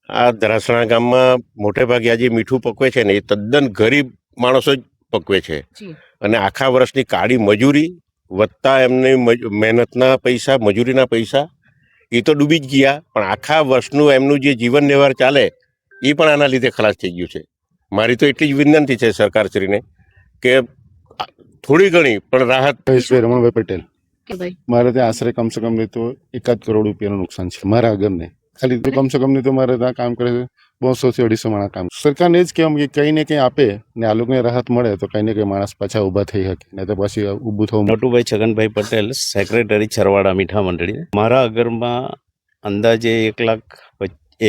આ ધરાસણા ગામમાં મોટે ભાગે આ જે મીઠું પકવે છે ને એ તદ્દન ગરીબ માણસો જ પકવે છે. અને આખા વર્ષની કાળી મજૂરી વત્તા એમની મહેનતના પૈસા, મજૂરીના પૈસા એ તો ડૂબી જ ગયા, પણ આખા વર્ષનું એમનું જે જીવન વ્યવહાર ચાલે એ પણ આના લીધે ખલાસ થઈ ગયું છે. મારી તો એટલી જ વિનંતી છે સરકારશ્રીને કે થોડી ઘણી પણ રાહત. રમણભાઈ પટેલ, મારે ત્યાં આશરે કમસે કમ નહીં તો 1 કરોડ રૂપિયાનું નુકસાન છે મારા ઘરને. ખાલી કમસે કમ નહીં તો મારે ત્યાં કામ કરે છે 200 થી 250 માણસ કામ. સરકારને જ કહેવાય કે કંઈ ને કંઈ આપે ને આ લોકોને રાહત મળે તો કંઈ ને કંઈ માણસ પાછા ઊભા થઈ શકે, ને તો પછી ઊભું થવું. નટુભાઈ છગનભાઈ પટેલ, સેક્રેટરી છરવાડા મીઠા મંડળી. મારા ઘરમાં અંદાજે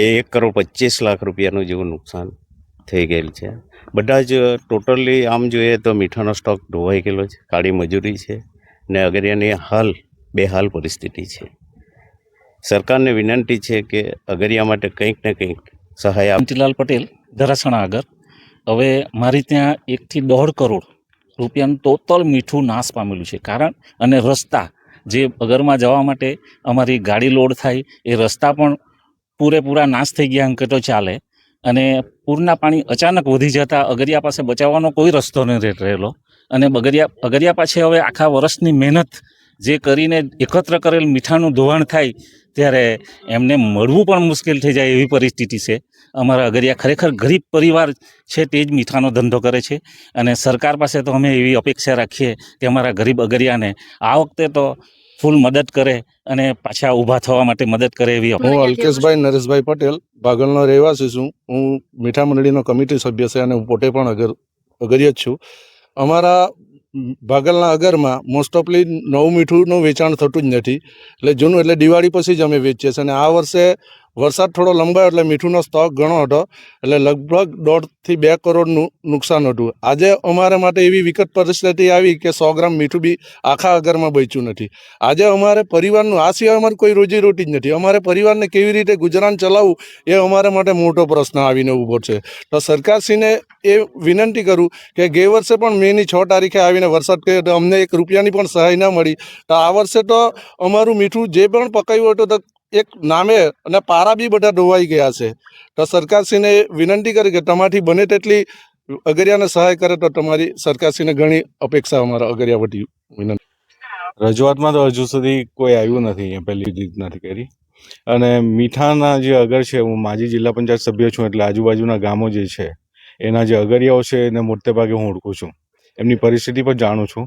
1 કરોડ 25 લાખ રૂપિયાનું જેવું નુકસાન થઈ ગયેલ છે. બધા જ ટોટલી આમ જોઈએ તો મીઠાનો સ્ટોક ધોવાઈ ગયેલો છે, કાળી મજૂરી છે ને અગરિયાની બેહાલ પરિસ્થિતિ છે. સરકારને વિનંતી છે કે અગરિયા માટે કંઈક ને કંઈક સહાય આપે. મોતીલાલ પટેલ, ધરાસણા આગળ. હવે મારી ત્યાં 1 થી 1.5 કરોડ રૂપિયાનું ટોટલ મીઠું નાશ પામેલું છે. કારણ અને રસ્તા જે અગરમાં જવા માટે અમારી ગાડી લોડ થાય એ રસ્તા પણ પૂરેપૂરા નાશ થઈ ગયા અંકે તો ચાલે. અને પૂરના પાણી અચાનક વધી જતાં અગરિયા પાસે બચાવવાનો કોઈ રસ્તો નથી રહેલો. અને અગરિયા પાસે હવે આખા વર્ષની મહેનત જે કરીને એકત્ર કરેલ મીઠાનું ધોવાણ થાય ત્યારે એમને મળવું પણ મુશ્કેલ થઈ જાય એવી પરિસ્થિતિ છે. અમારા અગરિયા ખરેખર ગરીબ પરિવાર છે, તે જ મીઠાનો ધંધો કરે છે. અને સરકાર પાસે તો અમે એવી અપેક્ષા રાખીએ કે અમારા ગરીબ અગરિયાને આ વખતે તો ફૂલ મદદ કરે અને પાછા ઊભા થવા માટે મદદ કરે એવી. હું અલ્કેશભાઈ નરેશભાઈ પટેલ, ભાગલનો રહેવાસી છું. હું મીઠા મંડળીનો કમિટી સભ્ય છે અને હું પોતે પણ અગરિયા જ છું. અમારા ભાગલના અગરમાં મોસ્ટ ઓફલી નવું મીઠુંનું વેચાણ થતું જ નથી, એટલે જૂનું એટલે દિવાળી પછી જ અમે વેચીએ છીએ. અને આ વર્ષે વરસાદ થોડો લંબાયો એટલે મીઠુંનો સ્ટોક ઘણો હતો, એટલે લગભગ 1.5 થી 2 કરોડનું નુકસાન હતું. આજે અમારા માટે એવી વિકટ પરિસ્થિતિ આવી કે 100 ગ્રામ મીઠું બી આખા અગરમાં બચ્યું નથી. આજે અમારે પરિવારનું આ સિવાય અમારે કોઈ રોજીરોટી જ નથી. અમારે પરિવારને કેવી રીતે ગુજરાન ચલાવવું એ અમારા માટે મોટો પ્રશ્ન આવીને ઊભો છે. તો સરકારશ્રીને એ વિનંતી કરું કે ગયે વર્ષે પણ મેની 6 તારીખે આવીને વરસાદ થયો તો અમને 1 રૂપિયાની પણ સહાય ના મળી. તો આ વર્ષે તો અમારું મીઠું જે પણ પકાવ્યું હતું તો એક નામે અને પારા બી બધા ધોવાઈ ગયા છે. તો સરકારશ્રીને વિનંતી કરી કે તમારાથી બને તેટલી અગરિયાને સહાય કરે તો તમારી સરકારશ્રીને ઘણી અપેક્ષા અમારા અગરિયા વતી વિનંતી. રજૂઆતમાં તો હજુ સુધી કોઈ આવ્યું નથી, પહેલી રીત નથી કરી. અને મીઠાના જે અગર છે, હું માજી જિલ્લા પંચાયત સભ્ય છું, એટલે આજુબાજુના ગામો જે છે એના જે અગરિયાઓ છે એને મોટે ભાગે હું ઓળખું છું, એમની પરિસ્થિતિ પણ જાણું છું.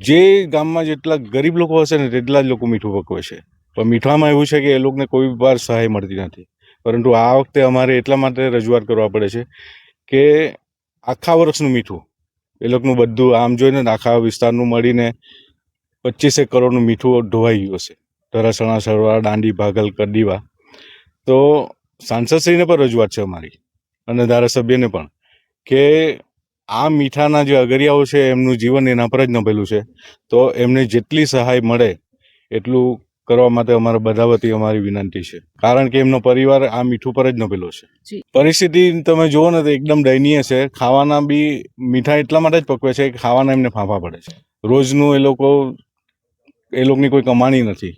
જે ગામમાં જેટલા ગરીબ લોકો હશે ને તેટલા જ લોકો મીઠું પકવે છે, પણ મીઠામાં એવું છે કે એ લોકોને કોઈ વાર સહાય મળતી નથી. પરંતુ આ વખતે અમારે એટલા માટે રજૂઆત કરવા પડે છે કે આખા વર્ષનું મીઠું એ લોકોનું બધું આમ જોઈને આખા વિસ્તારનું મળીને 25 કરોડનું મીઠું ધોવાઈ ગયું છે. ધરાસણા, સરવાળા, દાંડી, ભાગલ, કડીવા. તો સાંસદશ્રીને પણ રજૂઆત છે અમારી અને ધારાસભ્યને પણ કે આ મીઠાના જે અગરિયાઓ છે એમનું જીવન એના પર જ નભેલું છે, તો એમને જેટલી સહાય મળે એટલું કરવા માટે અમારા બધા વતી અમારી વિનંતી છે. કારણ કે એમનો પરિવાર આ મીઠું પર જ નભેલો છે. પરિસ્થિતિ તમે જુઓ ને તો એકદમ દયનીય છે. ખાવાના બી મીઠા એટલા માટે જ પકવે છે કે ખાવાના એમને ફાંફા પડે છે. રોજનું એ લોકોની કોઈ કમાણી નથી.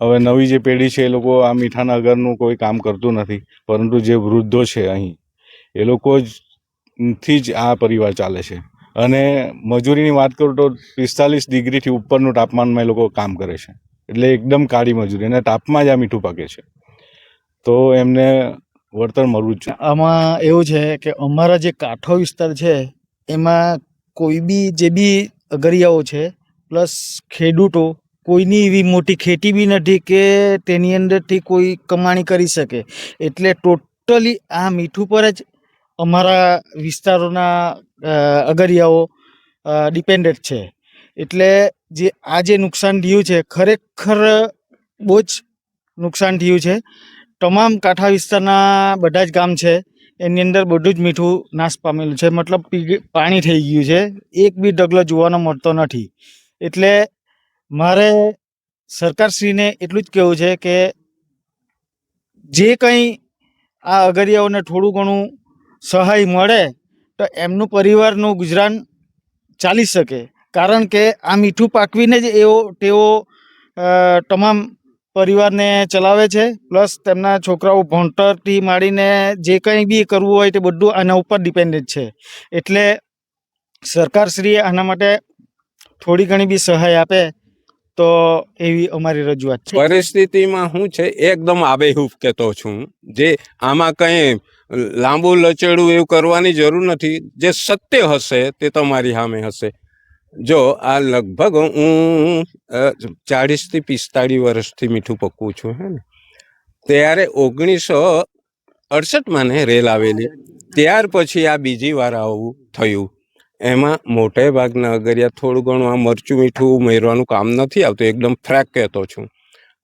હવે નવી જે પેઢી છે એ લોકો આ મીઠાના અગરનું કોઈ કામ કરતું નથી, પરંતુ જે વૃદ્ધો છે અહીં એ લોકો થી જ આ પરિવાર ચાલે છે. અને મજૂરીની વાત કરું તો 45 ડિગ્રીથી ઉપરનું તાપમાનમાં એ લોકો કામ કરે છે, એટલે એકદમ કાળી મજૂરી, અને તાપમાં જ આ મીઠું પાકે છે. તો એમને વળતર મળવું જ જોઈએ. આમાં એવું છે કે અમારા જે કાંઠો વિસ્તાર છે એમાં કોઈ બી જે બી અગરિયાઓ છે પ્લસ ખેડૂતો, કોઈની એવી મોટી ખેતી બી નથી કે તેની અંદરથી કોઈ કમાણી કરી શકે. એટલે ટોટલી આ મીઠું પર જ અમારા વિસ્તારોના અગરિયાઓ ડિપેન્ડેડ છે. એટલે જે નુકસાન થયું છે ખરેખર બહુ જ નુકસાન થયું છે. તમામ કાંઠા વિસ્તારના બધા જ ગામ છે એની અંદર બધું જ મીઠું નાશ પામેલું છે, મતલબ પાણી થઈ ગયું છે, એક બી ઢગલો જોવાનો મળતો નથી. એટલે મારે સરકારશ્રીને એટલું જ કહેવું છે કે જે કંઈ આ અગરિયાઓને થોડું ઘણું સહાય મળે તો એમનું પરિવારનું ગુજરાન ચાલી શકે. કારણ કે આ મીઠું પાકવીને જ તેઓ તમામ પરિવારને ચલાવે છે, પ્લસ તેમના છોકરાઓ ભણતરથી માંડીને જે કંઈ બી કરવું હોય તે બધું આના ઉપર ડિપેન્ડેન્ટ છે. એટલે સરકારશ્રીએ આના માટે થોડી ઘણી બી સહાય આપે તો એવી અમારી રજૂઆત છે. પરિસ્થિતિમાં શું છે એકદમ આબેહૂબ કહેતો છું. જે આમાં કંઈ લાંબુ લચેડું એવું કરવાની જરૂર નથી. જે સત્ય હશે તે તમારી સામે હશે. જો આ લગભગ હું 40 થી 45 વર્ષથી મીઠું પકવું છું હે ને, ત્યારે 1968માં ને રેલ આવેલી, ત્યાર પછી આ બીજી વાર આવું થયું. એમાં મોટે ભાગના અગરિયા થોડું ઘણું આ મરચું મીઠું ઉમેરવાનું કામ નથી આવતું, એકદમ ફ્રેક કહેતો છું.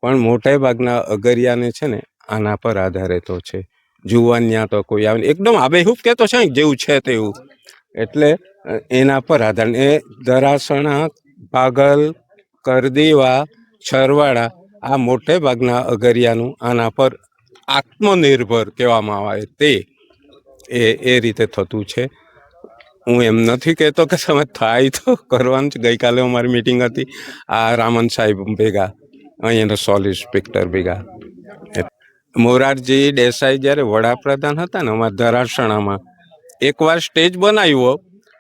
પણ મોટે ભાગના અગરિયાને છે ને આના પર આધારિત છે. જુવાનિયા તો કોઈ આવે એકદમ આબેહૂબ કહેતો છે જેવું છે તેવું. એટલે એના પર આધાર એ દરાસણા, પાગલ, કરદીવા, છરવાડા આ મોટે ભાગના અગરિયાનું આના પર આત્મનિર્ભર કહેવામાં આવે તે એ રીતે થતું છે. હું એમ નથી કહેતો કે તમે થાય તો કરવાનું છે. ગઈકાલે અમારી મિટિંગ હતી આ રામન સાહેબ ભેગા, અહીંયાના સોલ ઇન્સ્પેક્ટર ભેગા. મોરારજી દેસાઈ જ્યારે વડાપ્રધાન હતા ને અમારા ધરાસણામાં, એકવાર સ્ટેજ બનાવ્યો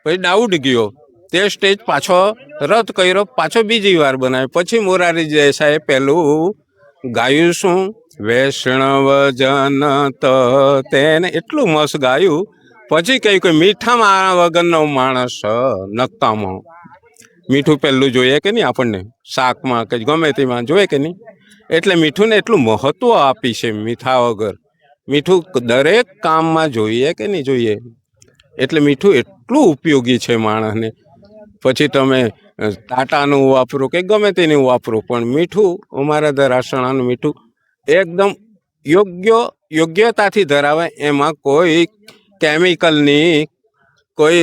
પછી ડાઉટ ગયો, તે સ્ટેજ પાછો રદ કર્યો, પાછો બીજી વાર બનાવ્યો. પછી મોરારજી દેસાઈએ પેલું ગાયું શું, વૈષ્ણવ જન તો તેને એટલું મસ્ત ગાયું. પછી કહ્યું કે મીઠામાં વગરનો માણસ નકામો. મીઠું પહેલું જોઈએ કે નહીં, આપણને શાકમાં કે ગમે તેમાં જોઈએ કે નહીં. એટલે મીઠુંને એટલું મહત્વ આપી છે. મીઠા વગર મીઠું દરેક કામમાં જોઈએ કે નહીં જોઈએ. એટલે મીઠું એટલું ઉપયોગી છે માણસને. પછી તમે ટાટાનું વાપરો કે ગમે તેનું વાપરો, પણ મીઠું અમારા ધરાસણાનું મીઠું એકદમ યોગ્યતાથી ધરાવે. એમાં કોઈ કેમિકલની કોઈ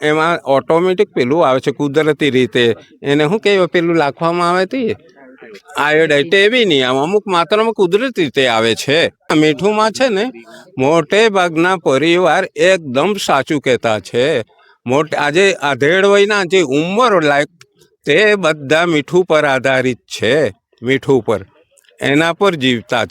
એમાં ઓટોમેટિક પેલું આવે છે કુદરતી રીતે. એને શું કહેવાય પેલું નાખવામાં આવે તે આયોડાઇટ એવી નહીં આવે, અમુક માત્રામાં કુદરતી રીતે આવે છે. મીઠુંમાં છે ને મોટે ભાગના પરિવાર એકદમ સાચું કહેતા છે. આજે આધેડ વયના જે ઉંમર લાયક તે બધા મીઠું પર આધારિત છે. મીઠું પર એના પર જીવતા